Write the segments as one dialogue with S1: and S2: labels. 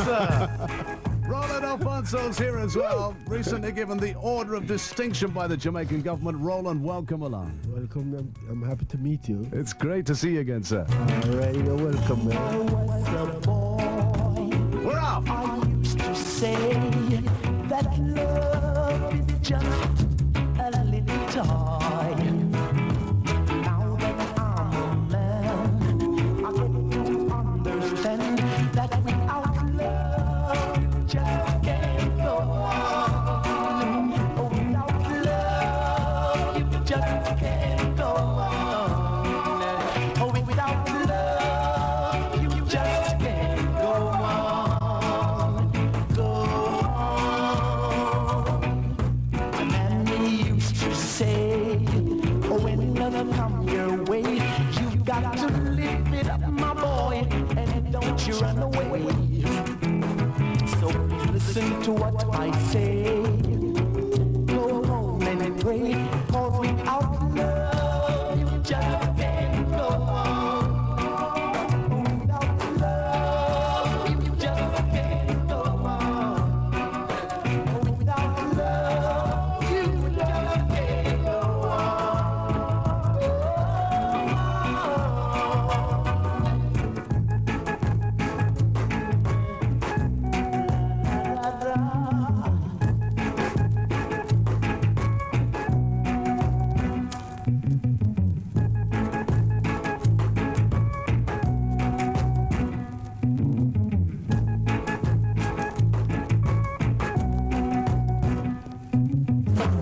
S1: sir. Roland Alphonso's here as well. Recently given the Order of Distinction by the Jamaican government. Roland, welcome along.
S2: Welcome. I'm happy to meet you.
S1: It's great to see you again, sir.
S2: All right, you're welcome, man.
S3: I was a boy.
S1: We're off.
S3: I used to say that love is just a little toy. Now that I'm a man, I get to understand that without love, you just can't go on. Oh, without love, you just can't go on. Oh, without love, you just can't go on. Go on. The man used to say, oh, when love come your way, you got to live it up, my boy, and don't you run away. So please listen to what I say. Go home and pray, 'cause without love, you just can't go on. Without love, you just can't go on. Without love, you just can't go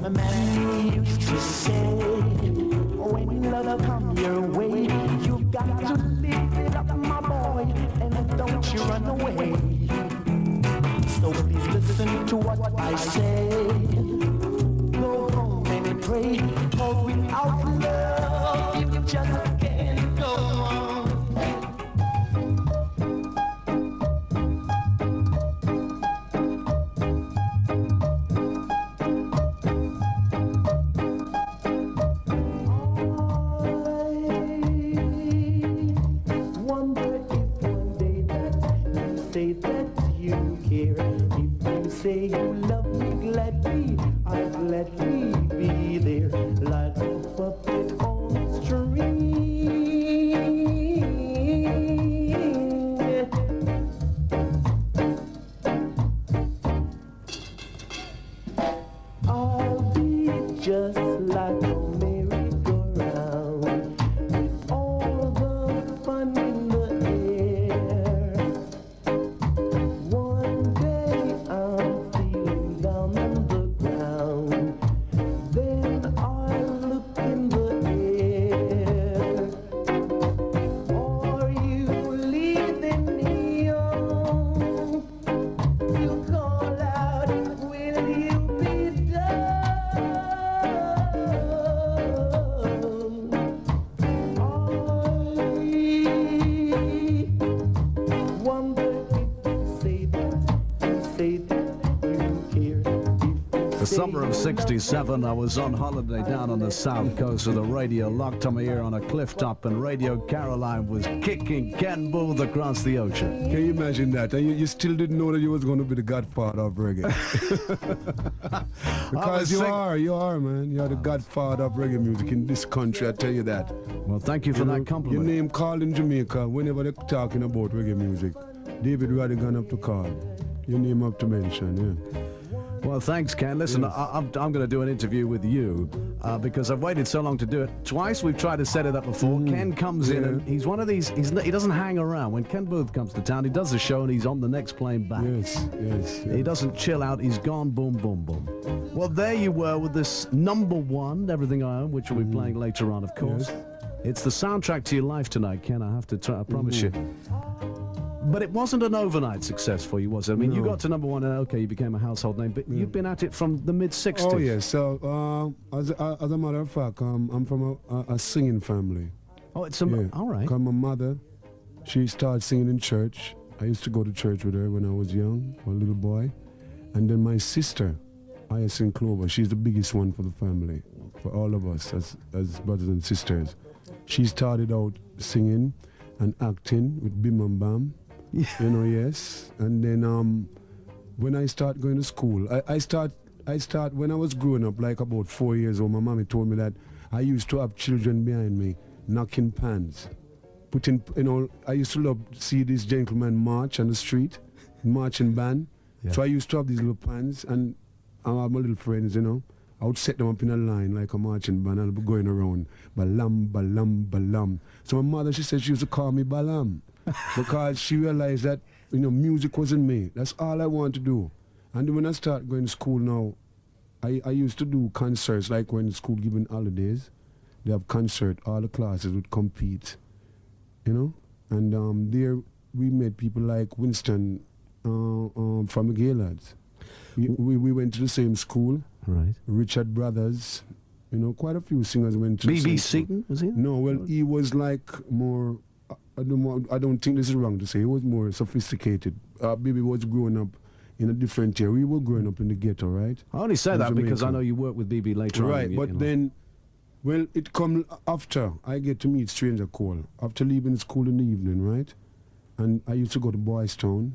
S3: The man used to say, when love come your way, you got to live it up, my boy, and don't you run away. So please listen to what I say. Go home and pray, 'cause without love, you just can't go on. Wonder if one day that you say that you care. If you say you love me gladly, I'll gladly be there like a puppet on a string. I'll be just like a merry-go-round with all the fun in the air. One day I'm feeling down on the ground, then I'll look in the air. Are you leaving me on? You call out, will you be done? I wonder if you say that you care.
S1: The summer of 67, I was on holiday down on the south coast with a radio locked to my ear on a cliff top, and Radio Caroline was kicking Ken Boothe across the ocean.
S4: Can you imagine that? And you still didn't know that you was going to be the godfather of reggae. Because you are, man. You are the godfather of reggae music in this country, I tell you that.
S1: Well, thank you for that compliment.
S4: Your name called in Jamaica, whenever they're talking about reggae music, David Rodigan up to call. Your name up to mention, yeah.
S1: Well, thanks, Ken. Listen,
S4: Yes.
S1: I'm going to do an interview with you because I've waited so long to do it. Twice we've tried to set it up before. Ken comes in and he's one of these, he doesn't hang around. When Ken Boothe comes to town, he does the show and he's on the next plane back.
S4: Yes.
S1: He doesn't chill out. He's gone, boom, boom, boom. Well, there you were with this number one, Everything I Own, which we'll be playing later on, of course.
S4: Yes.
S1: It's the soundtrack to your life tonight, Ken. I have to I promise you. But it wasn't an overnight success for you, was it? I mean, you got to number one and okay, you became a household name, but you've been at it from the mid-60s.
S4: Oh, yes. So, as a matter of fact, I'm from a singing family.
S1: Oh, it's all right.
S4: Because my mother, she started singing in church. I used to go to church with her when I was young, a little boy. And then my sister, Hyacinth Clover, she's the biggest one for the family, for all of us as brothers and sisters. She started out singing and acting with Bim and Bam. You know, yes. And then when I start going to school, I start when I was growing up, like about 4 years old, my mommy told me that I used to have children behind me knocking pans. Putting, you know, I used to love to see these gentlemen march on the street, marching band.
S1: Yeah.
S4: So I used to have these little pans, and I have my little friends, you know. I would set them up in a line like a marching band. I'll be going around, balam, balam, balam. So my mother, she said she used to call me Balam because she realized that, you know, music wasn't me. That's all I wanted to do. And then when I start going to school now, I used to do concerts, like when school giving holidays. They have concert, all the classes would compete, you know. And there we met people like Winston from the Gaylords. We went to the same school.
S1: Right.
S4: Richard Brothers, you know, quite a few singers went to the same
S1: B.B.
S4: school.
S1: Seaton, was he?
S4: No, well, he was like more, I don't think this is wrong to say, he was more sophisticated. Baby was growing up in a different area. We were growing up in the ghetto, right?
S1: I only say
S4: In
S1: that because I
S4: Jamaica.
S1: know you work with B.B. later on.
S4: Right, but then, well, it come after I get to meet Stranger Cole, after leaving school in the evening, right? And I used to go to Boys Town.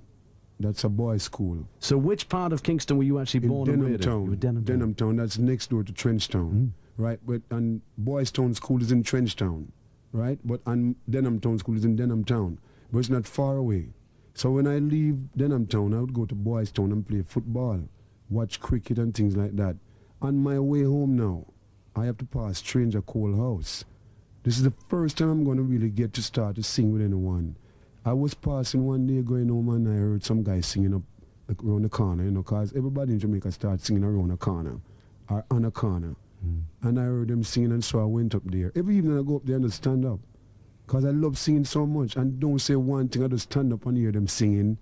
S4: That's a boys' school.
S1: So which part of Kingston were you actually
S4: In
S1: born and
S4: Denham
S1: reared in? You were
S4: Town. Denham Town, that's next door to Trenchtown, right? But and Boys Town School is in Trenchtown, right? But and Denham Town School is in Denham Town, but it's not far away. So when I leave Denham Town, I would go to Boys Town and play football, watch cricket and things like that. On my way home now, I have to pass Stranger Cole house. This is the first time I'm going to really get to start to sing with anyone. I was passing one day going home and I heard some guy singing up around the corner, you know, because everybody in Jamaica starts singing around a corner or on a corner. And I heard them singing, and so I went up there. Every evening I go up there and I stand up because I love singing so much, and don't say one thing, I just stand up and hear them singing.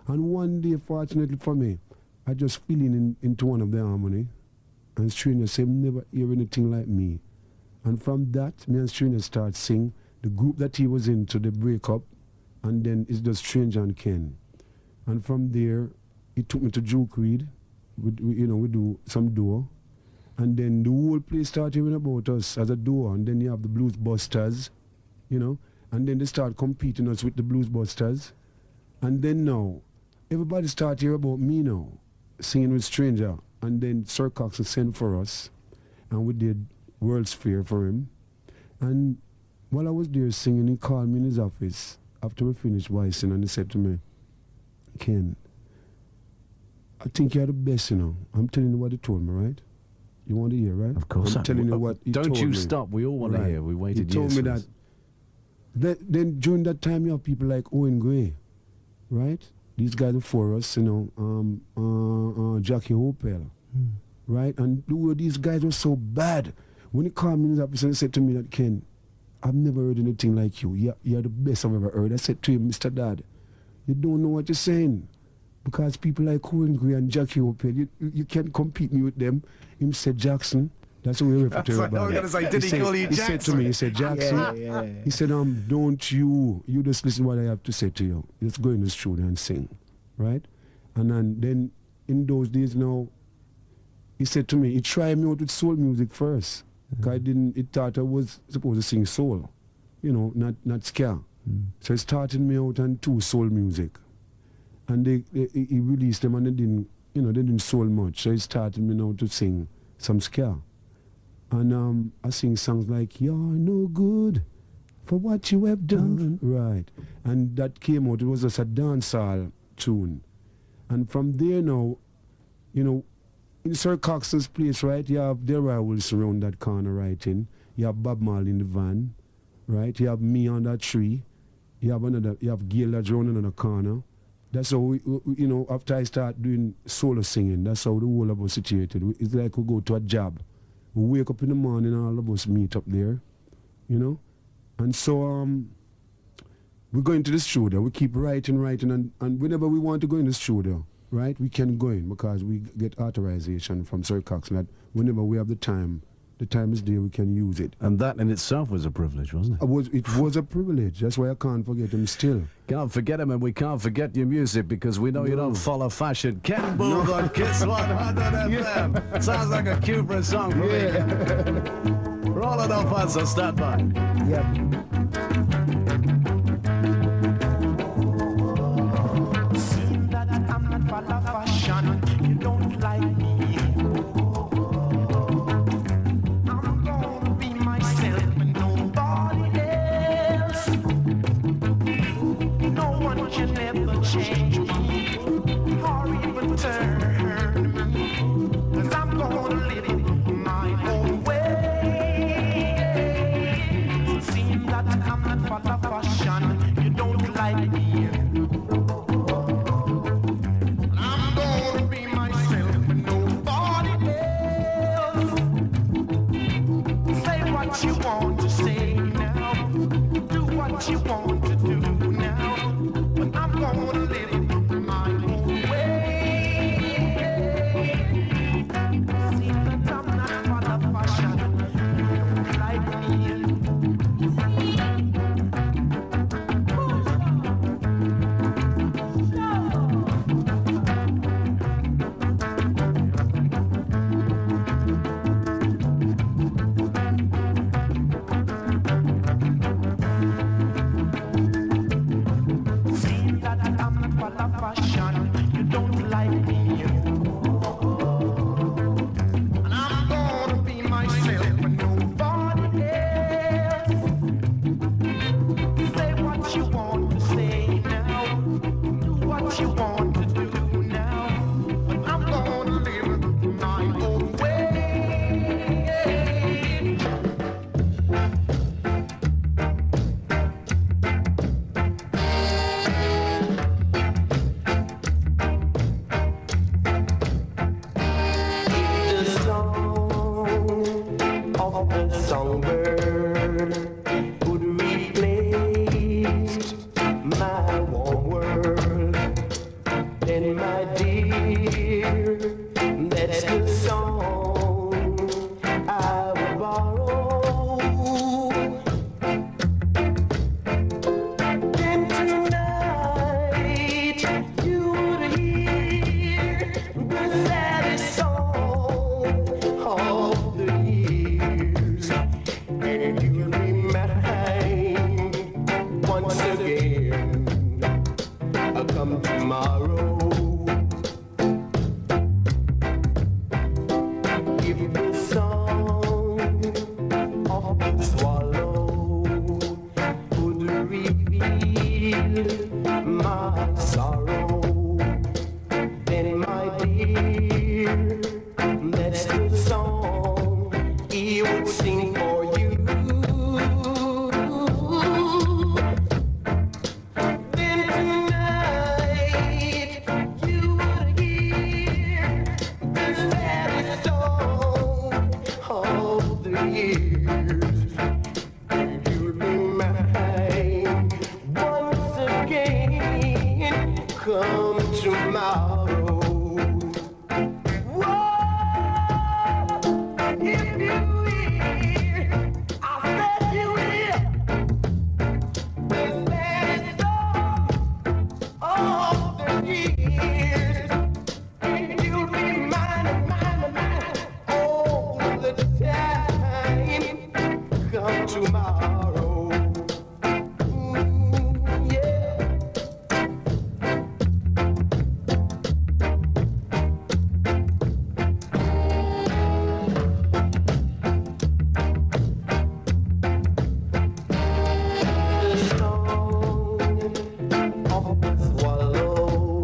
S4: And one day, fortunately for me, I just fell into one of the harmony, and Stranger said, never hear anything like me. And from that, me and Stranger start sing. The group that he was in, so they break up, and then it's just Stranger and Ken. And from there, he took me to Juke Reed. We do some duo. And then the whole place started hearing about us as a duo. And then you have the Blues Busters, you know. And then they start competing us with the Blues Busters. And then now, everybody start hearing about me now, singing with Stranger. And then Sir Cox sent for us. And we did World's Fair for him. And while I was there singing, he called me in his office after we finished voicing, and he said to me, Ken, I think you're the best, you know. I'm telling you what he told me, right? You want to hear, right?
S1: Of course.
S4: I'm telling you what he
S1: Don't
S4: told
S1: you
S4: me.
S1: stop. We all want to
S4: Right.
S1: hear. We waited
S4: He told
S1: years
S4: me
S1: for
S4: that, then during that time you have people like Owen Gray, right? These guys before us, you know, Jackie Hopel, right? And these guys were so bad. When he called me in his office and he said to me that, Ken, I've never heard anything like you. You're the best I've ever heard. I said to him, Mr. Dad, you don't know what you're saying. Because people like Owen Gray and Jackie Opel, you can't compete me with them. Him said Jackson. That's what we refer to everybody.
S1: I was going to say, did he call you
S4: He said to me, he said, Jackson.
S2: Yeah.
S4: He said, don't you just listen what I have to say to you. Just go in the studio and sing, right? And then in those days now, he said to me, he tried me out with soul music first. Because he thought I was supposed to sing soul, you know, not ska. So he started me out on 2 soul music. And he released them and they didn't soul much. So he started me now to sing some ska. And I sing songs like, you're no good for what you have done. Right. And that came out, it was just a dancehall tune. And from there now, you know, in Sir Cox's place, right, you have the rivals around that corner writing. You have Bob Marley in the van, right? You have me on that tree. You have Gaylord around another corner. That's how we, you know, after I start doing solo singing, that's how the whole of us situated. It's like we go to a job. We wake up in the morning and all of us meet up there, you know? And so we go into the studio. We keep writing, and whenever we want to go in the studio, right, we can go in because we get authorization from Sir Cox that whenever we have the time is there, we can use it.
S1: And that in itself was a privilege, wasn't it?
S4: It was a privilege. That's why I can't forget him still.
S1: Can't forget him, and we can't forget your music because we know you don't follow fashion. Ken Boothe on Kiss 100 FM. Sounds like a Cuba song for me. Roland Alphonso, stand by.
S2: Yeah.
S3: follow fashion. You don't like me. I'm gonna be myself and nobody else. No one can ever change me or even turn me. 'Cause I'm gonna live it my own way. Seems that I'm not follow fashion. You don't like me. I'm gonna be myself and nobody else. Say what you want to say now. Do what you want to do now. But I'm gonna live it my own way. See that I'm not follow fashion. You don't like me. Fashion, you don't like me. And I'm gonna be myself and nobody else. Say what you want to say now. Do what you want to do now. But I'm gonna live my own way. Songbird would replace my warm world. Then, my dear, that's the song I would borrow. Then tonight you would hear the saddest song of the years. And you'll be mine once again. I'll come tomorrow. If the song of the swallow would reveal my sorrow, then, my dear, that's the song he would sing for you. Then tonight you would hear the saddest song of the years. And you'll be mine once again. Come tomorrow. Whoa, if you will, I said you will. The saddest song of the years. And you'll be mine, mine, mine all the time. Come tomorrow. Yeah. The song of the swallow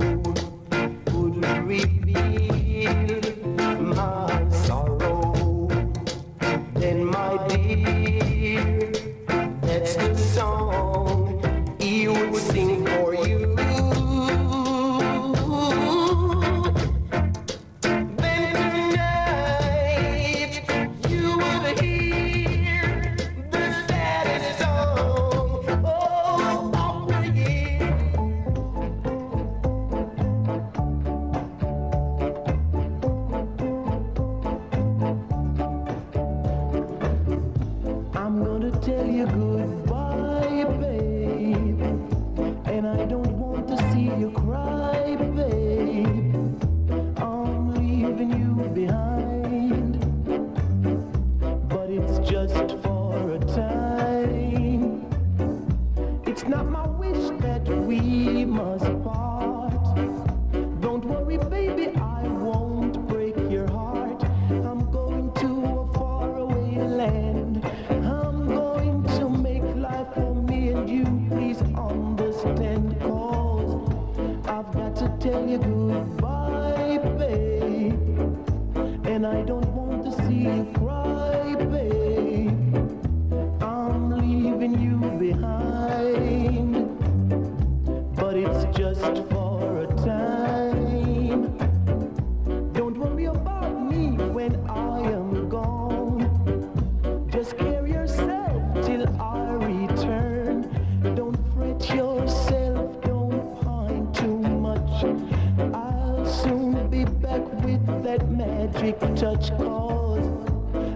S3: And I don't want to see you cry, babe. I'm leaving you behind, but it's just for a time. Don't worry about me when I am gone. Just carry yourself till I return. Don't fret yourself, don't pine too much. I'll soon be back with that magic touch, 'cause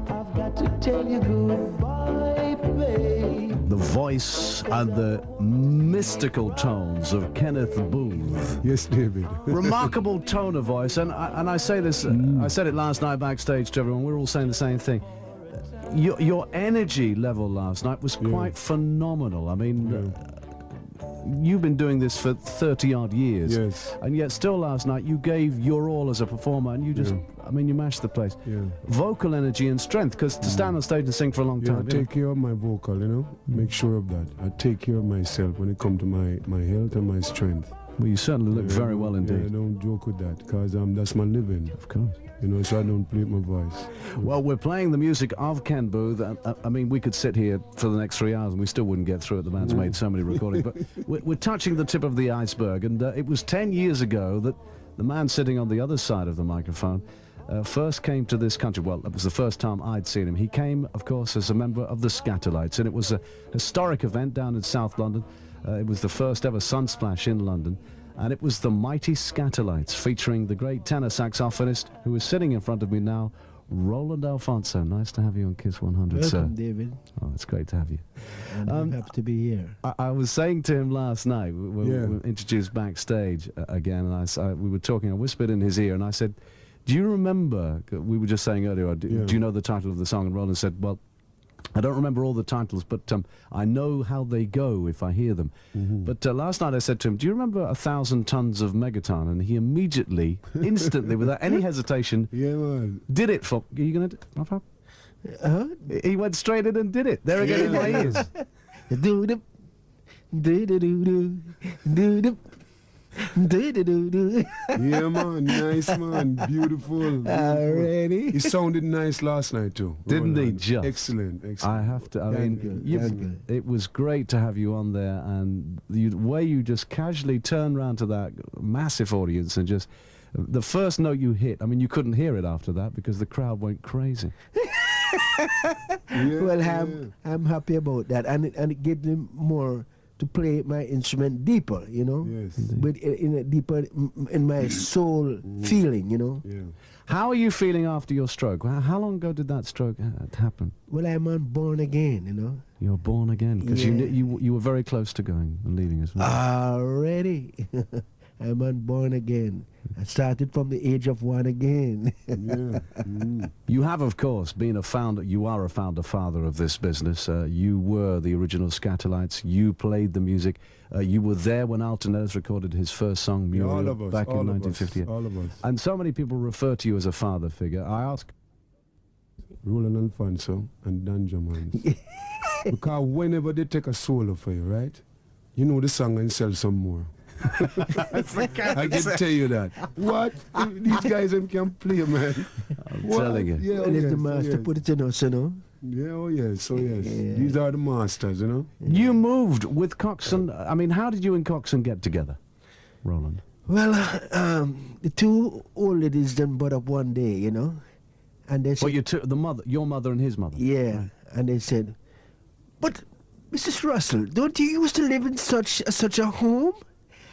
S3: I've got to tell you goodbye, babe.
S1: The voice and the mystical tones of Kenneth Boothe.
S4: Yes, David.
S1: Remarkable tone of voice, and I say this, I said it last night backstage to everyone, we're all saying the same thing. Your energy level last night was quite phenomenal. I mean, you've been doing this for 30-odd years,
S4: Yes.
S1: and yet still last night you gave your all as a performer, and you just, I mean, you mashed the place.
S4: Yeah.
S1: Vocal energy and strength, because to stand on stage and sing for a long
S4: Yeah, I
S1: time.
S4: take care of my vocal, you know. Make sure of that. I take care of myself when it comes to my health and my strength.
S1: Well, you certainly look very well
S4: Yeah,
S1: indeed.
S4: don't joke with that, because that's my living.
S1: Of course.
S4: You know, so I don't play my voice.
S1: Well, we're playing the music of Ken Boothe. I mean, we could sit here for the next 3 hours and we still wouldn't get through it. The man's made so many recordings. But we're touching the tip of the iceberg. And it was 10 years ago that the man sitting on the other side of the microphone first came to this country. Well, it was the first time I'd seen him. He came, of course, as a member of the Scatolites. And it was a historic event down in South London. It was the first ever Sunsplash in London. And it was the mighty Scatolites, featuring the great tenor saxophonist who is sitting in front of me now, Roland Alphonso. Nice to have you on Kiss 100, sir.
S2: Welcome, David.
S1: Oh, it's great to have you.
S2: And I'm happy to be here.
S1: I was saying to him last night, we were introduced backstage again, and we were talking, I whispered in his ear, and I said, do you remember, we were just saying earlier, do you know the title of the song? And Roland said, well, I don't remember all the titles, but I know how they go if I hear them. But last night I said to him, do you remember 1,000 Tons of Megaton? And he immediately, instantly, without any hesitation, did it for... Are you going to... He went straight in and did it. There again in my ears.
S2: Do-do, do-do-do-do, do-do, do-do-do-do.
S4: Yeah, man. Nice, man. Beautiful.
S2: Already.
S4: He sounded nice last night, too.
S1: Didn't he
S4: Roland.
S1: just?
S4: Excellent, excellent.
S1: I have to, I mean,
S2: good.
S1: it was great to have you on there, and the way you just casually turned around to that massive audience and just, the first note you hit, I mean, you couldn't hear it after that because the crowd went crazy.
S2: Well, I'm happy about that, and it gives me more to play my instrument deeper, you know,
S4: Yes.
S2: but in a deeper, in my soul feeling, you know.
S4: Yeah.
S1: How are you feeling after your stroke? How long ago did that stroke happen?
S2: Well, I'm born again, you know.
S1: You're born again, because
S2: Yeah.
S1: you were very close to going and leaving us.
S2: Already. I'm born again. I started from the age of 1 again.
S4: Yeah.
S1: You have, of course, been a founder. You are a founder father of this business. You were the original Scatolites. You played the music. You were there when Alton Ellis recorded his first song, Muriel,
S4: All of us.
S1: back
S4: all
S1: in
S4: of us,
S1: 1958.
S4: all of us.
S1: And so many people refer to you as a father figure. I ask,
S4: Roland Alphonso and Dan Jamans. Because whenever they take a solo for you, right? You know the song and sell some more. I can tell you that. What? These guys can play, man.
S1: I'm telling you.
S4: Yeah,
S2: Well, it's the master put it in us, you know.
S4: Yeah, oh yes, oh yes. These are the masters, you know.
S1: You moved with Coxon. I mean, how did you and Coxon get together, Roland?
S2: Well, the two old ladies done brought up one day, you know, and they said,
S1: Well, your mother and his mother.
S2: yeah, and they said, but Mrs. Russell, don't you used to live in such a home?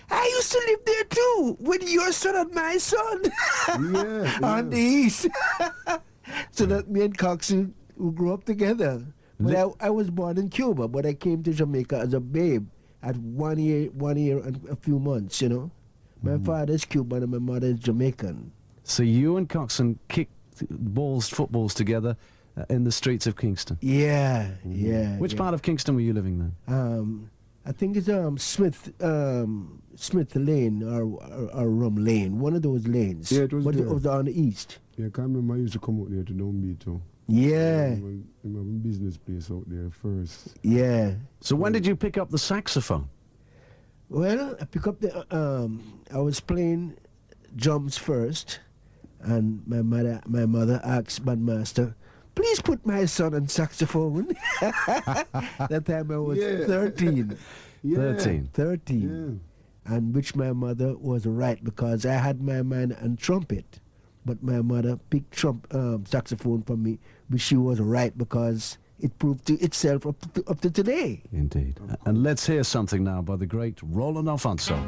S2: I used to live there too, with your son and my son
S4: Yeah,
S2: on the east. So that me and Coxon we grew up together. But I was born in Cuba, but I came to Jamaica as a babe at 1 year and a few months, you know. My father is Cuban and my mother is Jamaican.
S1: So you and Coxon kicked footballs together in the streets of Kingston.
S2: Yeah, yeah.
S1: Which
S2: yeah.
S1: part of Kingston were you living then?
S2: I think it's Smith Lane or Rum Lane, one of those lanes.
S4: Yeah, it was
S2: but
S4: there.
S2: it was on the east.
S4: Yeah, I can't remember I used to come out there to Downbeat too.
S2: Yeah,
S4: In my business place out there first.
S2: yeah.
S1: So when did you pick up the saxophone?
S2: Well, I pick up the. I was playing drums first, And my mother asked bandmaster, please put my son on saxophone. That time I was 13. 13. And which my mother was right, because I had my mind on trumpet. But my mother picked saxophone for me, which she was right, because it proved to itself up to today.
S1: Indeed. And let's hear something now by the great Roland Alphonso.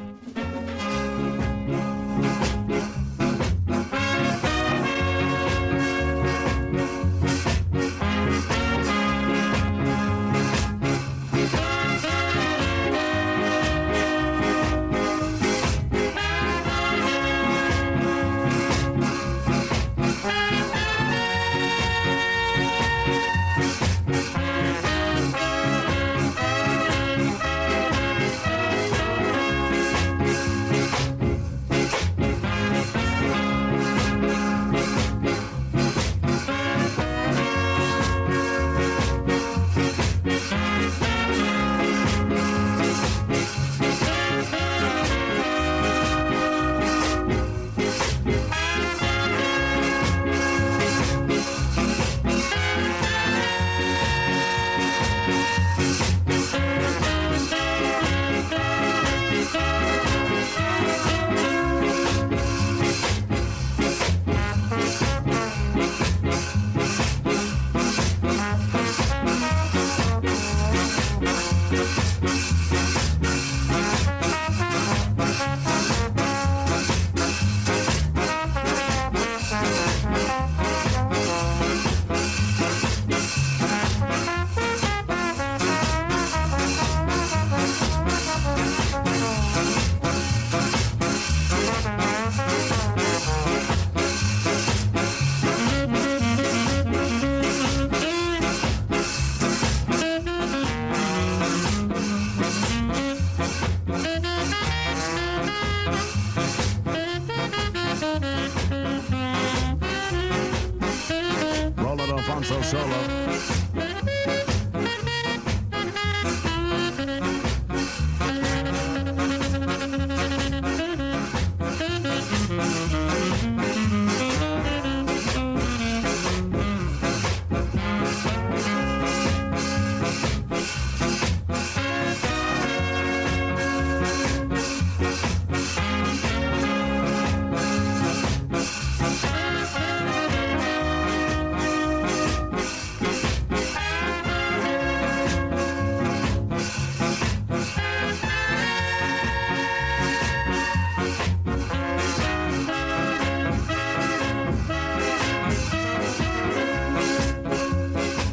S1: Alphonso solo.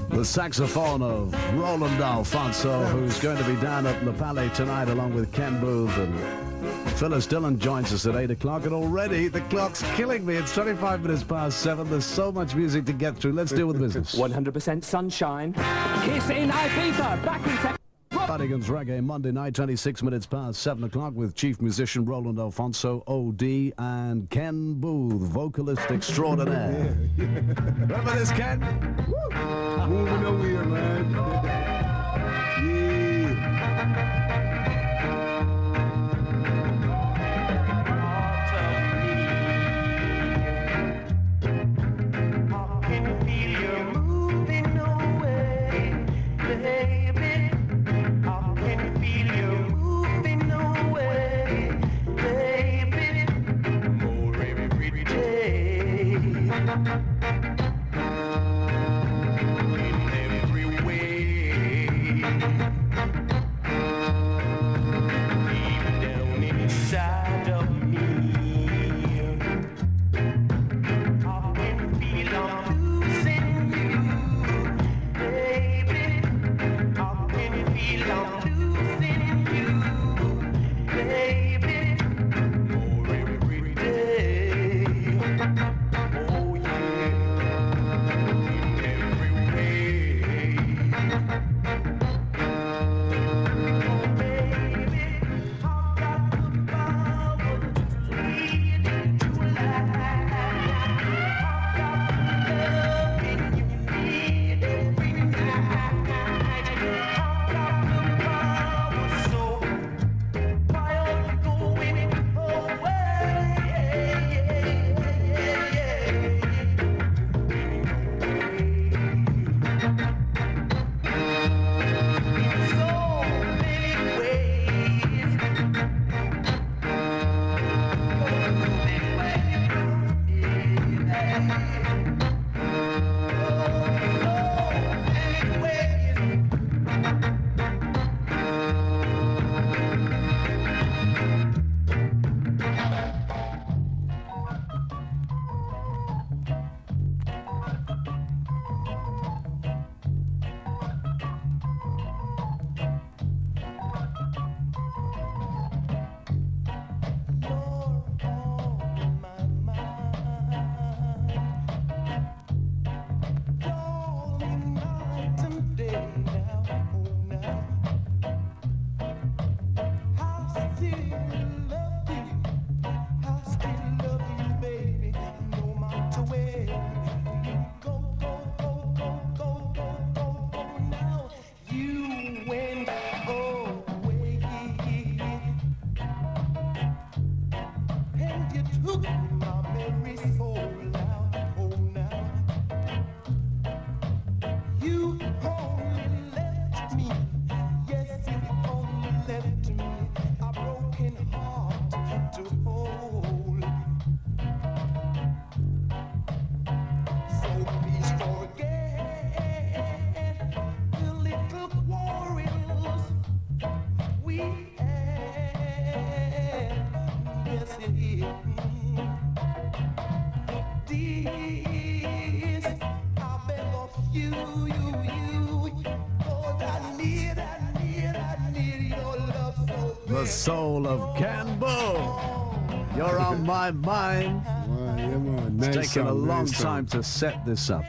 S1: The saxophone of Roland Alphonso, who's going to be down at Le Palais tonight along with Ken Boothe, and Phyllis Dillon joins us at 8 o'clock, and already the clock's killing me. It's 25 minutes past 7. There's so much music to get through. Let's deal with business.
S5: 100% sunshine. Kiss in Ibiza. Back in
S1: Rodigan's Reggae, Monday night, 26 minutes past 7 o'clock, with chief musician Roland Alphonso, OD, and Ken Boothe, vocalist extraordinaire. Remember this, Ken?
S4: Moving over here, man. Yeah.
S3: In every way my merry soul now, oh now. You only left me, yes, you only left me a broken heart to hold. So please forget the little quarrels we had. Yes, it is. This I beg of you, 'cause I need your love so
S1: The
S3: bad.
S1: soul of Ken Boothe. You're on my mind.
S4: Yeah, man.
S1: It's
S4: Nice
S1: taken a
S4: song,
S1: long
S4: nice
S1: time
S4: song.
S1: to set this up.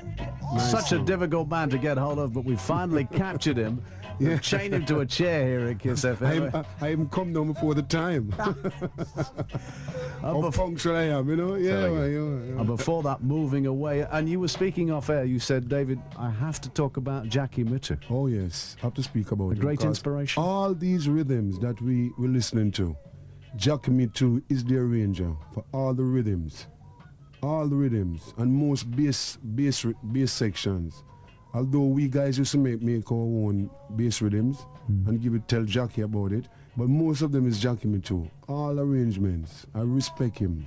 S4: Nice
S1: Such a
S4: song.
S1: difficult man to get hold of, but we finally captured him.
S4: Yeah.
S1: Chained him to a chair here at Kiss FM.
S4: I even come down before the time. How punctual I am, you know? Yeah, man, yeah.
S1: And before that, moving away. And you were speaking off air. You said, David, I have to talk about Jackie Mitter.
S4: Oh, yes. I have to speak about it.
S1: great
S4: because
S1: inspiration.
S4: All these rhythms that we were listening to, Jackie Mitter is the arranger for all the rhythms. All the rhythms. And most bass sections. Although we guys used to make our own bass rhythms and tell Jackie about it, but most of them is Jackie Mitter. All arrangements. I respect him.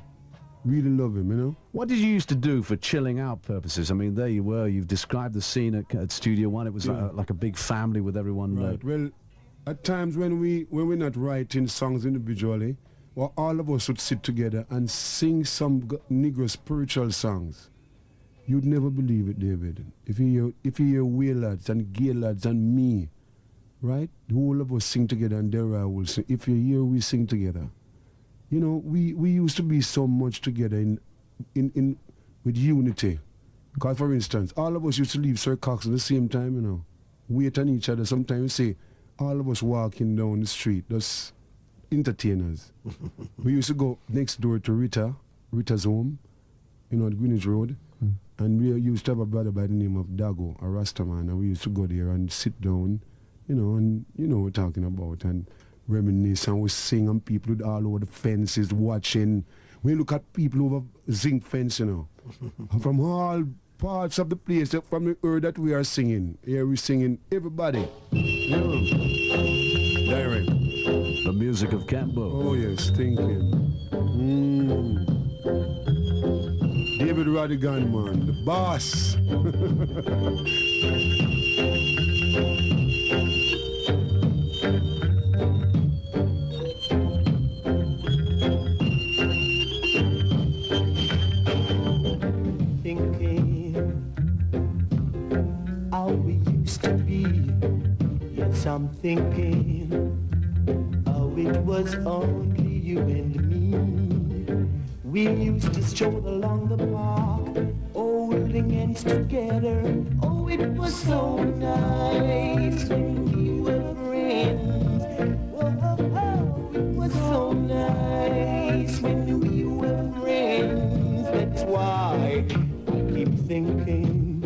S4: Really love him, you know?
S1: What did you used to do for chilling out purposes? I mean, there you were. You've described the scene at Studio One. It was like a big family with everyone.
S4: Right. Well, at times when we're not writing songs individually, well, all of us would sit together and sing some Negro spiritual songs. You'd never believe it, David. If you hear Way lads and Gay lads and me, right? The whole of us sing together and there I will sing. If you hear we sing together. You know, we used to be so much together in with unity. Because for instance, all of us used to leave Sir Cox at the same time, you know. Wait on each other. Sometimes say, all of us walking down the street, just entertainers. We used to go next door to Rita's home, you know, at Greenwich Road. And we used to have a brother by the name of Dago, a Rastaman, and we used to go there and sit down, you know, and you know what we're talking about, and reminisce, and we sing, and people would all over the fences watching. We look at people over zinc fence, you know, and from all parts of the place, from the earth that we are singing. Here we're singing, everybody. You know. Direct.
S1: The music of Ken Boothe.
S4: Oh yes, thinking. David Rodigan, man, the boss.
S3: Thinking how we used to be. Yes, I'm thinking how it was only you and me. We used to stroll along the park, holding hands together. Oh, it was so nice when we were friends. Oh, it was so nice when we were friends. That's why I keep thinking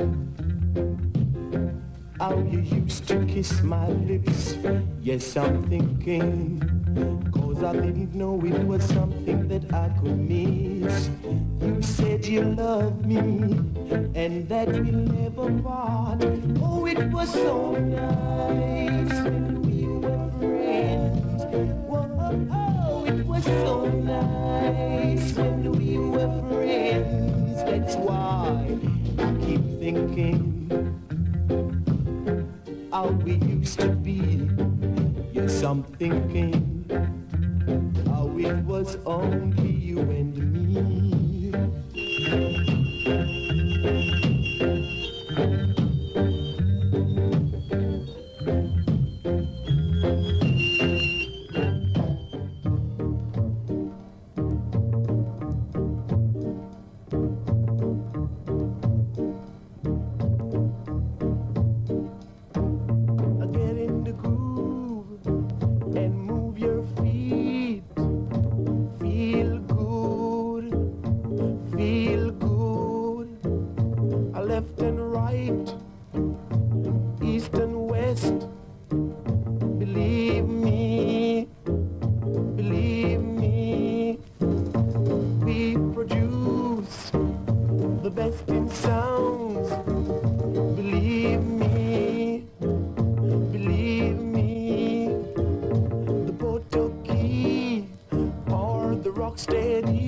S3: how you used to kiss my lips. Yes, I'm thinking, 'cause I didn't know it was something that I could miss. You said you loved me and that we'll never part. Oh, it was so nice when we were friends. Whoa, it was so nice when we were friends. That's why I keep thinking how we used to be. Yes, I'm thinking how it was only you and me. I get in the groove and move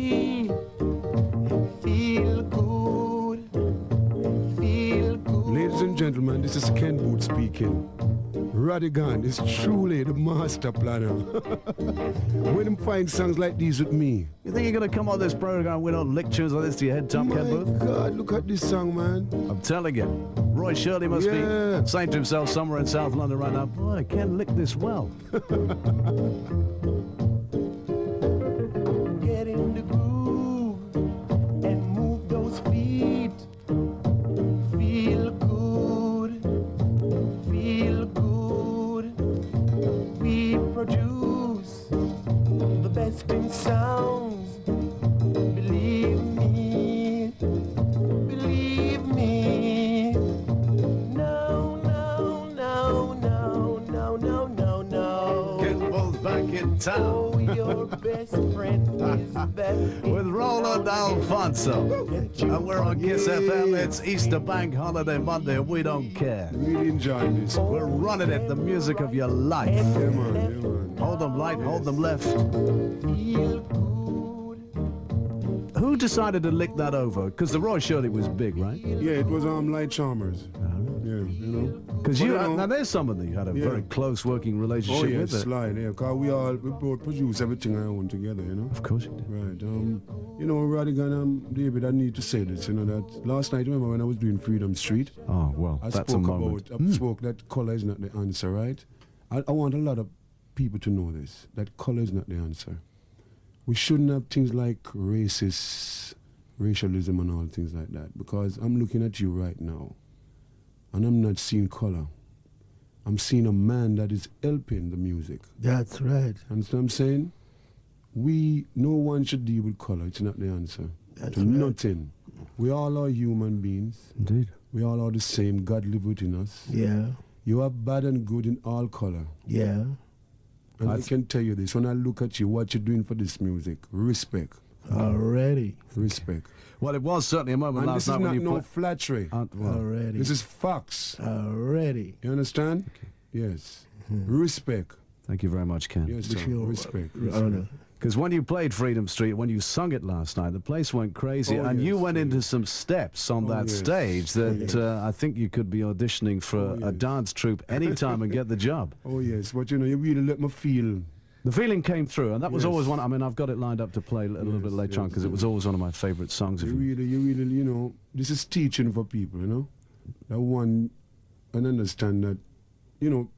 S3: free. Feel good. Feel good.
S4: Ladies and gentlemen, this is Ken Boothe speaking. Rodigan is truly the master planner. When him find songs like these with me.
S1: You think you're going to come on this program with all lick tunes like this to your head, Tom
S4: My
S1: Ken Boothe?
S4: God, look at this song, man.
S1: I'm telling you, Roy Shirley must
S4: Yeah.
S1: be saying to himself somewhere in South London right now, boy, I can't lick this well.
S3: Get in the groove and move those feet. Feel good. Feel good. We produce the best in sounds. Believe me. Believe me. No, no, no, no, no, no, no, no.
S1: Ken Boothe back in town.
S3: Oh, your best friend is back
S1: With Roland Alphonso. And we're on Kiss FM. It's Easter Bank Holiday Monday, and we don't care.
S4: Really enjoying this.
S1: We're running it, the music of your life.
S4: Yeah, man, yeah, man.
S1: Hold them light, hold them left.
S3: Feel good.
S1: Who decided to lick that over? Because the Roy Shirley was big, right?
S4: Yeah, it was Light Charmers. Yeah, you know.
S1: Because
S4: But,
S1: you,
S4: you know,
S1: now there's somebody you had a
S4: Yeah.
S1: very close working relationship
S4: Oh, yeah,
S1: with it.
S4: slide, yeah. Because we both produce everything I own together, you know.
S1: Of course you did.
S4: Right. You know, Rodigan, David, I need to say this, you know, that last night, remember when I was doing Freedom Street?
S1: Oh, well,
S4: I
S1: that's a
S4: spoke
S1: moment.
S4: about, I spoke that color is not the answer, right? I want a lot of people to know this, that color is not the answer. We shouldn't have things like racialism and all things like that, because I'm looking at you right now, and I'm not seeing color. I'm seeing a man that is helping the music.
S2: That's right.
S4: Understand what I'm saying? No one should deal with color. It's not the answer.
S2: That's
S4: to
S2: right.
S4: nothing. We all are human beings.
S1: Indeed.
S4: We all are the same. God live within us.
S2: Yeah.
S4: You are bad and good in all color.
S2: Yeah.
S4: And I can tell you this, when I look at you, what you're doing for this music, respect.
S2: Already.
S4: Respect.
S1: Well, it was certainly a moment
S4: And
S1: last
S4: this is
S1: night when
S4: not
S1: you
S4: no
S1: played.
S4: flattery.
S2: Already.
S4: This is facts.
S2: Already.
S4: You understand? Yes. Respect.
S1: Thank you very much, Ken.
S4: Yes, sir.
S2: Wish you
S4: Respect.
S2: honor.
S1: Because when you played Freedom Street, when you sung it last night, the place went crazy,
S4: Oh,
S1: and you
S4: yes,
S1: went
S4: oh,
S1: into
S4: yes.
S1: some steps on
S4: Oh,
S1: that
S4: yes.
S1: stage that I think you could be auditioning for
S4: Oh,
S1: a
S4: yes.
S1: dance troupe anytime and get the job.
S4: Oh, yes. But, you know, you really let me feel.
S1: The feeling came through, and that was
S4: Yes.
S1: always one. I mean, I've got it lined up to play a little bit later on because it was always one of my favourite songs of
S4: You
S1: you.
S4: really, you know, this is teaching for people, you know. That one, and understand that, you know,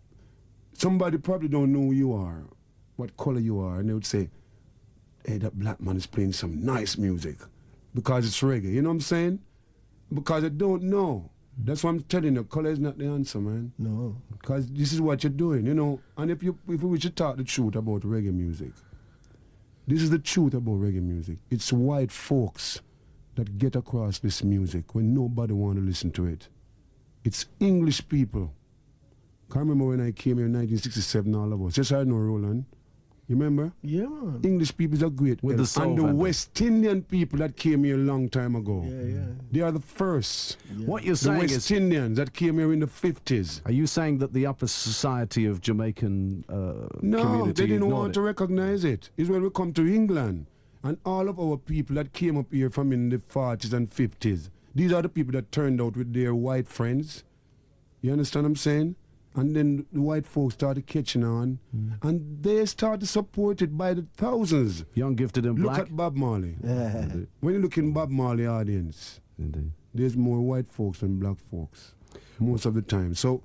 S4: somebody probably don't know who you are, what color you are, and they would say, hey, that black man is playing some nice music because it's reggae, you know what I'm saying? Because I don't know. That's why I'm telling you, color is not the answer, man.
S2: No.
S4: Because this is what you're doing, you know. And if we should talk the truth about reggae music, this is the truth about reggae music. It's white folks that get across this music when nobody want to listen to it. It's English people. Can't remember when I came here in 1967, all of us. Yes, I know, Roland. You remember?
S2: Yeah, man.
S4: English people are great.
S1: With the
S4: help.
S1: soul
S4: And the
S1: vendor.
S4: West Indian people that came here a long time ago.
S2: Yeah, yeah.
S4: They are the first.
S1: What you're
S4: The
S1: saying
S4: West
S1: is,
S4: Indians that came here in the 50s.
S1: are you saying that the upper society of Jamaican
S4: No,
S1: community
S4: they didn't
S1: ignored
S4: want
S1: it?
S4: to recognize it. It's when we come to England and all of our people that came up here from in the 40s and 50s, these are the people that turned out with their white friends. You understand what I'm saying? And then the white folks started catching on, and they started supported by the thousands.
S1: Young, gifted, and
S4: Look
S1: black.
S4: at Bob Marley. When you look in Bob Marley audience,
S1: Indeed.
S4: there's more white folks than black folks most of the time. So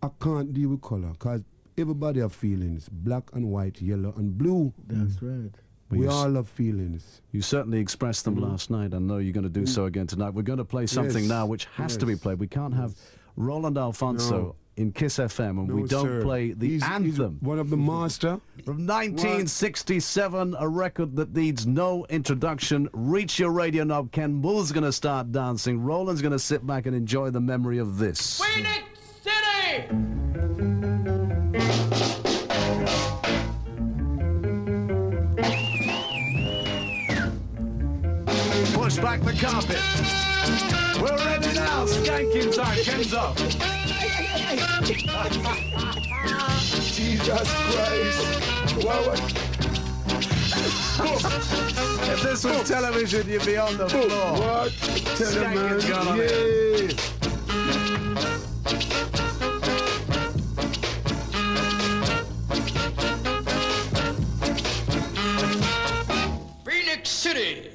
S4: I can't deal with color because everybody have feelings, black and white, yellow and blue.
S2: That's right.
S4: We
S1: you
S4: all have feelings.
S1: You certainly expressed them last night. I know you're going to do so again tonight. We're going to play something
S4: Yes.
S1: now which has to be
S4: Yes.
S1: played. We can't have Roland Alphonso
S4: No.
S1: in Kiss FM and we
S4: No,
S1: don't
S4: sir.
S1: play the
S4: He's
S1: anthem.
S4: one of the master.
S1: From 1967, a record that needs no introduction. Reach your radio knob. Ken Boothe's going to start dancing. Roland's going to sit back and enjoy the memory of this.
S5: Phoenix City!
S1: Push back the carpet. We're ready now. Skanking time. Ken's off.
S3: Jesus Christ.
S1: If this was television, you'd be on the floor.
S4: What? Tell him, man.
S1: Skanking gun on it.
S4: Yeah.
S6: Phoenix City.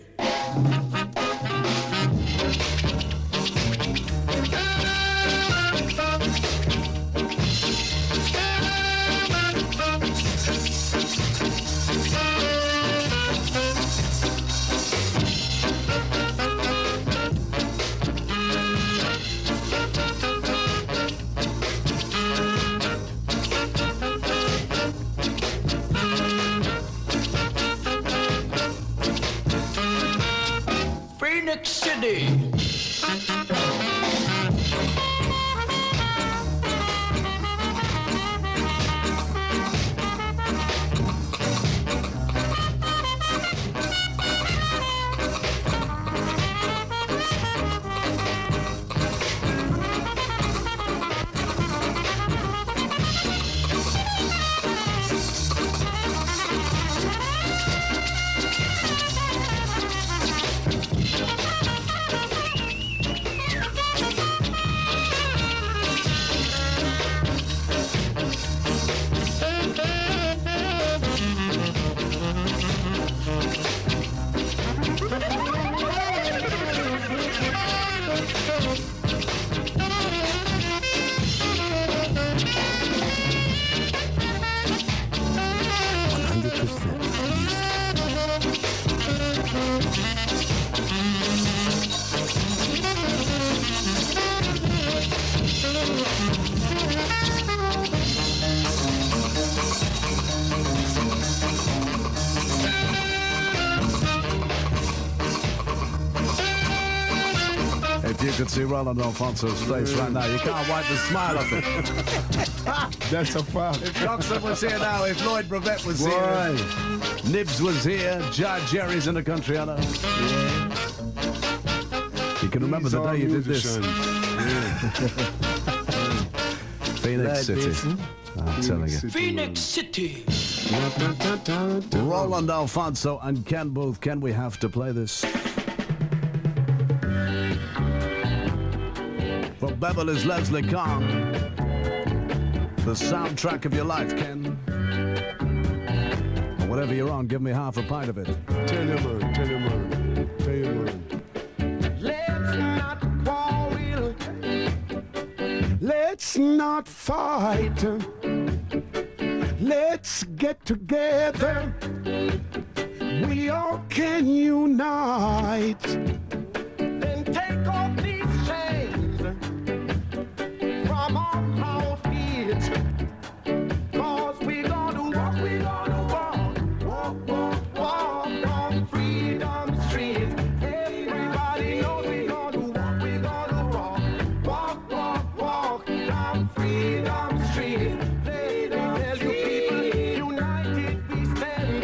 S6: Phoenix City.
S1: If you could see Roland Alphonso's face right now, you can't wipe the smile off it.
S4: That's a fact.
S1: If Coxon was here now, if Lloyd Brevett was here, Nibs was here, Jerry's in the country, I know. You can remember the day you did this. Phoenix City. I'm telling you.
S6: Phoenix City.
S1: Roland Alphonso and Ken Boothe, can we have to play this? For Beverly's Leslie Kong, the soundtrack of your life, Ken. Or whatever you're on, give me half a pint of it.
S4: Tell your man, tell your man, tell your man.
S3: Let's not quarrel.
S4: Let's not fight. Let's get together. We all can unite.
S3: Then take off these chains from our feet. 'Cause we gonna walk on freedom street. Everybody knows we gonna walk down freedom street. Tell you people, united we stand,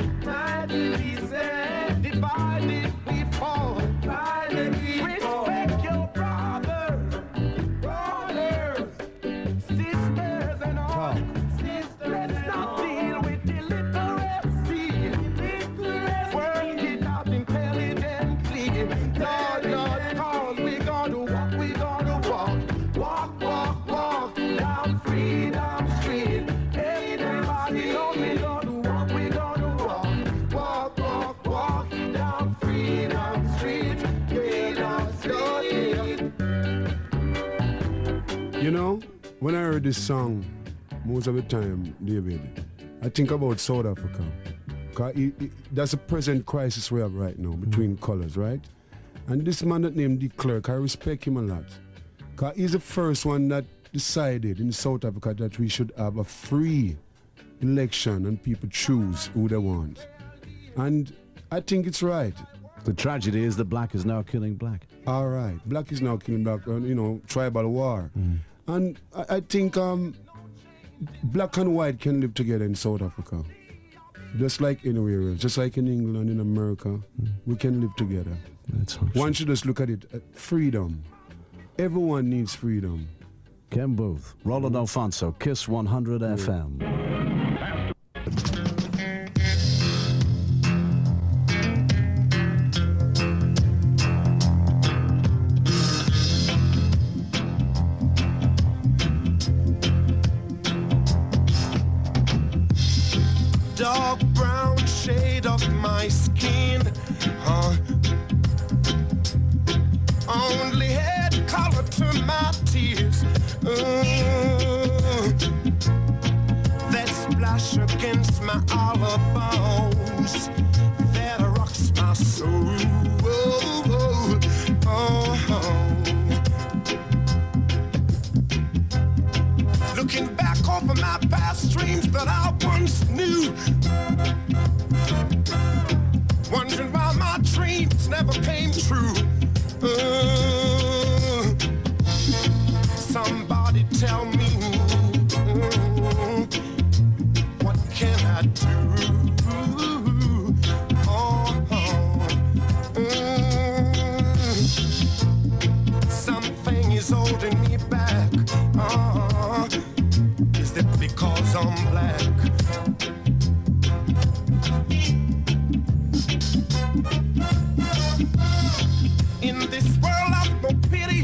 S3: divided we fall. Respect your brothers, sisters, and all. Let's not deal with illiteracy. Work it out intelligently. Lord, 'cause we gonna walk down freedom street. Everybody knows we gonna walk down freedom street.
S4: You know, when I heard this song, most of the time, David, I think about South Africa. 'Cause that's a present crisis we have right now between colors, right? And this man that named De Klerk, I respect him a lot. 'Cause he's the first one that decided in South Africa that we should have a free election and people choose who they want. And I think it's right.
S1: The tragedy is that black is now killing black.
S4: All right, black is now killing black, tribal war. And I think black and white can live together in South Africa. Just like anywhere else, just like in England, in America, we can live together.
S1: That's awesome.
S4: One should just look at it, freedom. Everyone needs freedom.
S1: Ken Boothe, Roland Alphonso, Kiss 100 FM.
S7: soul. Looking back over my past dreams that I once knew, wondering why my dreams never came true. Somebody tell me, what can I do? Something is holding me back. Is it because I'm black? In this world of no pity,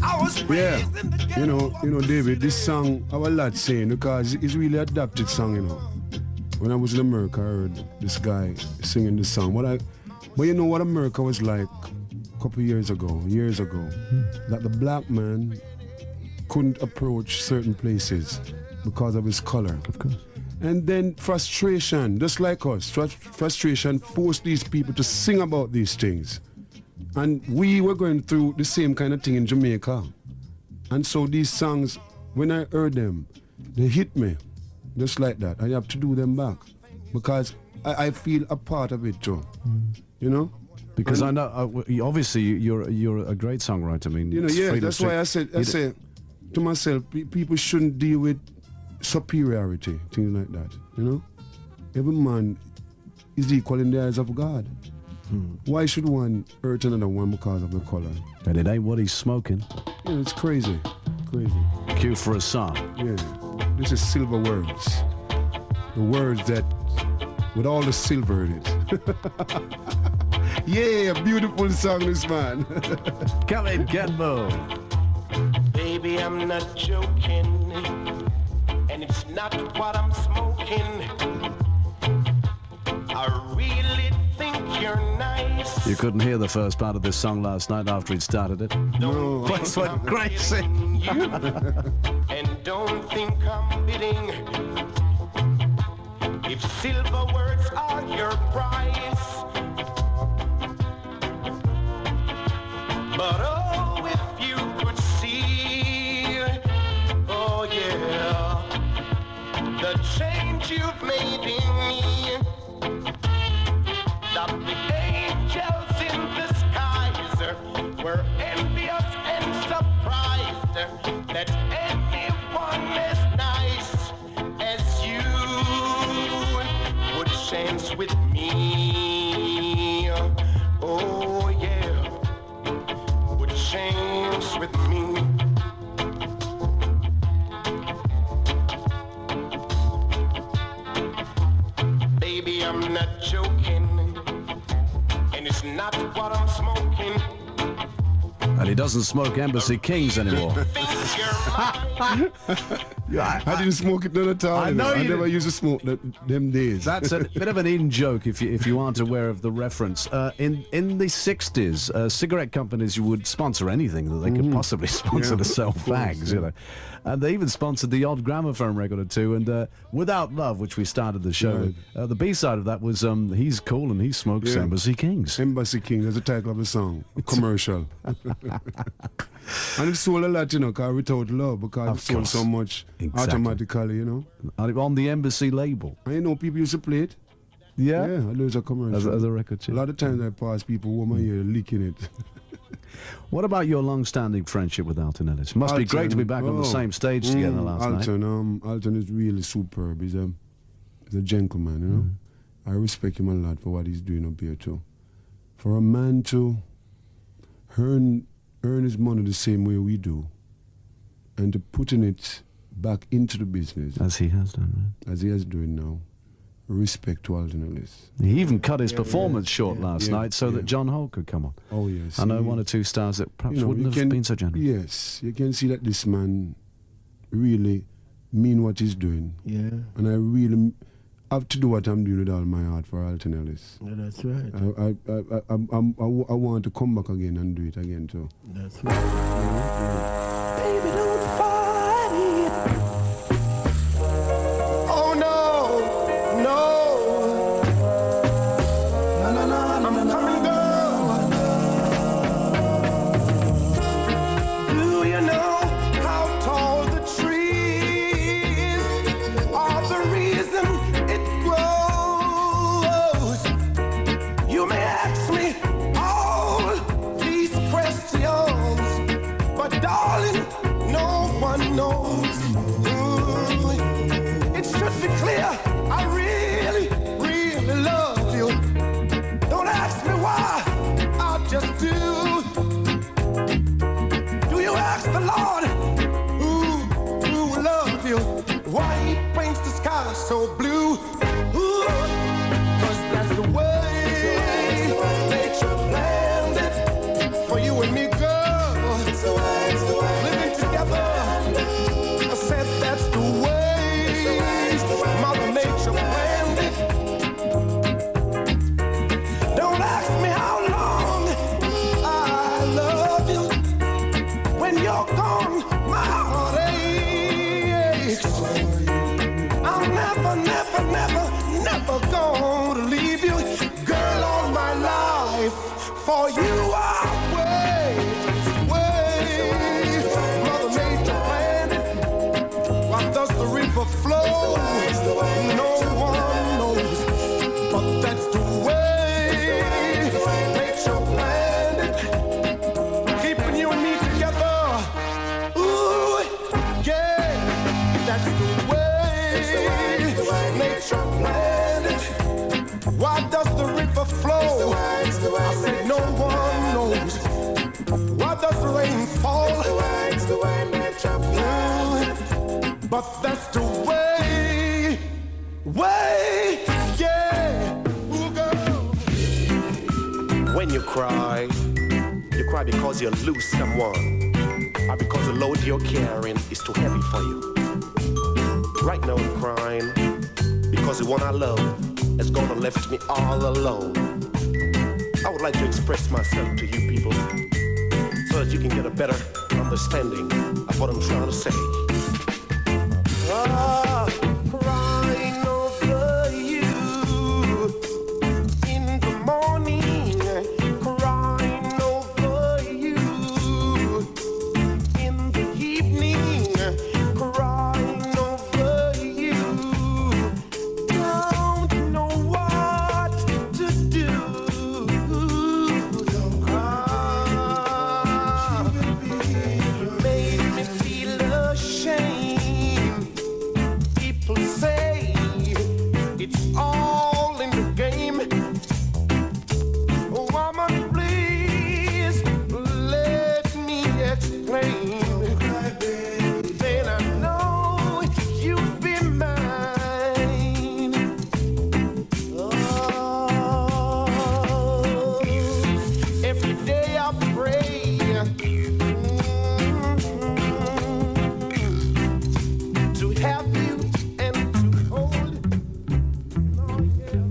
S7: I was raised in the ghetto.
S4: You know, David, this song, our lad saying, because it's really adapted song, you know. When I was in America, I heard this guy singing this song. But you know what America was like a couple years ago, that the black man couldn't approach certain places because of his color.
S1: Of course.
S4: And then frustration, just like us, frustration forced these people to sing about these things. And we were going through the same kind of thing in Jamaica. And so these songs, when I heard them, they hit me just like that. I have to do them back because I feel a part of it too. You know?
S1: Because I know, obviously, you're a great songwriter. I mean,
S4: you know, yeah, that's why I said to myself, people shouldn't deal with superiority, things like that. You know, every man is equal in the eyes of God. Why should one hurt another one because of the color?
S1: And it ain't what he's smoking.
S4: Yeah, it's crazy.
S1: Cue for a song.
S4: Yeah, this is silver words. The words that, with all the silver in it. Yeah, beautiful song, this man.
S1: Come in, Ken Boothe.
S3: Baby, I'm not joking, and it's not what I'm smoking. I really think you're nice.
S1: You couldn't hear the first part of this song last night after he'd started it.
S4: No.
S1: Place went crazy.
S3: And don't think I'm bidding. If silver words are your price, but oh, if you could see, oh yeah, the change you've made in me, that the angels in the skies were envious and surprised that anyone as nice as you would chance with me. Oh yeah, would chance with me. Baby, I'm not joking, and it's not what I'm smoking.
S1: And he doesn't smoke Embassy Kings anymore.
S4: I didn't smoke it none at all.
S1: I know
S4: I
S1: you
S4: never
S1: didn't.
S4: used to smoke them days.
S1: That's a bit of an in-joke if you aren't aware of the reference. In the 60s, cigarette companies would sponsor anything that they could possibly sponsor to sell fags, you know. And they even sponsored the odd gramophone record or two. And Without Love, which we started the show with, the B-side of that was He's Cool and He Smokes Embassy Kings.
S4: Embassy King, that's the title of the song, a commercial. And it sold a lot, you know, because Without Love, because it sold so much automatically, you know.
S1: On the Embassy label.
S4: And you know, people used to play it.
S1: Yeah?
S4: Yeah, there's a commercial.
S1: As a record chip.
S4: A lot of times I pass people who my ear leaking it.
S1: What about your long-standing friendship with Alton Ellis? Must be great to be back on the same stage together last night.
S4: Alton is really superb. He's a gentleman, you know. I respect him a lot for what he's doing up here too. For a man to earn his money the same way we do, and to putting it back into the business
S1: As he has done, right?
S4: as he has doing now. Respect to Alton Ellis.
S1: He even cut his performance short last night so that John Holt could come on.
S4: Oh yes.
S1: I know one or two stars that perhaps wouldn't have been so generous.
S4: Yes, you can see that this man really mean what he's doing.
S2: Yeah.
S4: And I really have to do what I'm doing with all my heart for Alton Ellis.
S2: Yeah, that's right.
S4: I want to come back again and do it again too.
S2: That's right.
S3: Baby, don't fight it. Oh no, no. No, no, no,
S7: ask me all these questions, but darling, no one knows. It should be clear, I really, really love you. Don't ask me why, I just do. Do you ask the Lord who love you, why he paints the sky so blue? Ooh, 'cause that's the way nature planned it for you and me, girl. Living together, I said that's the way Mother Nature planned it. Don't ask me how long I love you. When you're gone, my heart aches. I'm never, never, never, never gonna leave you, girl, all my life. For you I'll wait. Mother Nature planned it. Why does the river flow? No one knows, but that's the way nature planned it. Keeping you and me together. Ooh, yeah, that's the way nature planned it. Why does the river flow? I said no one knows. Why does the rain fall? But that's the way, yeah. Ooh, girl.
S8: When you cry because you lose someone, or because the load you're carrying is too heavy for you. Right now I'm crying because the one I love has gone and left me all alone. I would like to express myself to you people so that you can get a better understanding of what I'm trying to say. Crying over you in the morning, crying over you in the evening, crying over you. Don't know what to do. Made me feel ashamed. People say it's all in the game. Oh, woman, please let me explain. Then I know you'll be mine. Oh, every day I pray. To have you and to hold. Oh, yeah.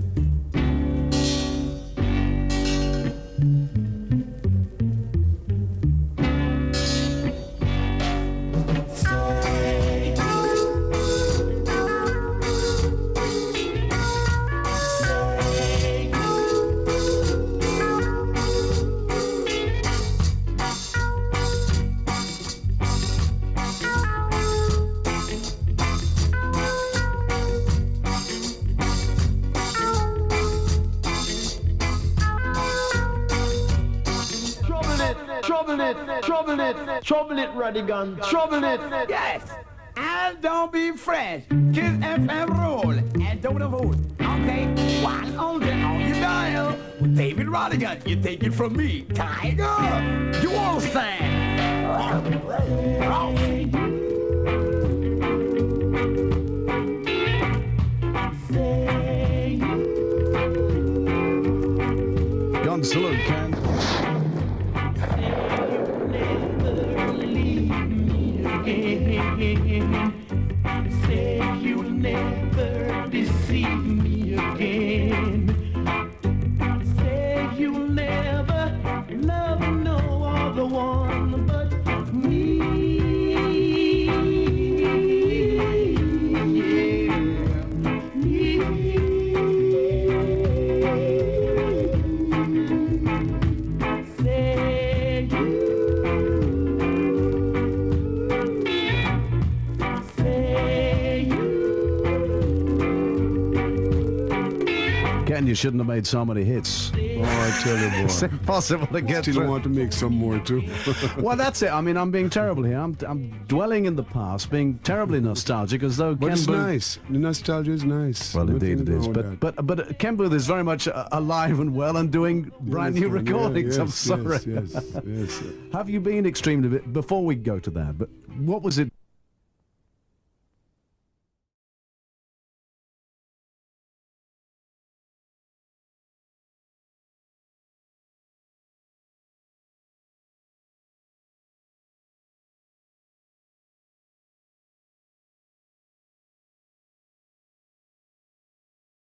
S5: Trouble it, Rodigan, trouble it. Yes, and don't be fresh. Kiss FM roll and don't avoid. Okay, 100 on your dial. With David Rodigan, you take it from me, Tiger. You won't stand.
S1: Gun salute, Ken.
S3: Say you'll never deceive me again. Say you'll never love no other one but me.
S1: shouldn't have made so many hits.
S4: Oh, I tell you, boy.
S1: It's impossible to get
S4: Still
S1: through.
S4: want to make some more too.
S1: Well, that's it. I mean, I'm being terrible here. I'm dwelling in the past, being terribly nostalgic, as though
S4: But
S1: Ken
S4: it's
S1: Booth...
S4: nice. The nostalgia is nice.
S1: Well, indeed
S4: Nothing
S1: it is.
S4: wrong with that.
S1: But Ken Booth is very much alive and well and doing brand new
S4: Yes,
S1: recordings.
S4: yeah,
S1: I'm sorry.
S4: Yes.
S1: Have you been extremely... Before we go to that, but what was it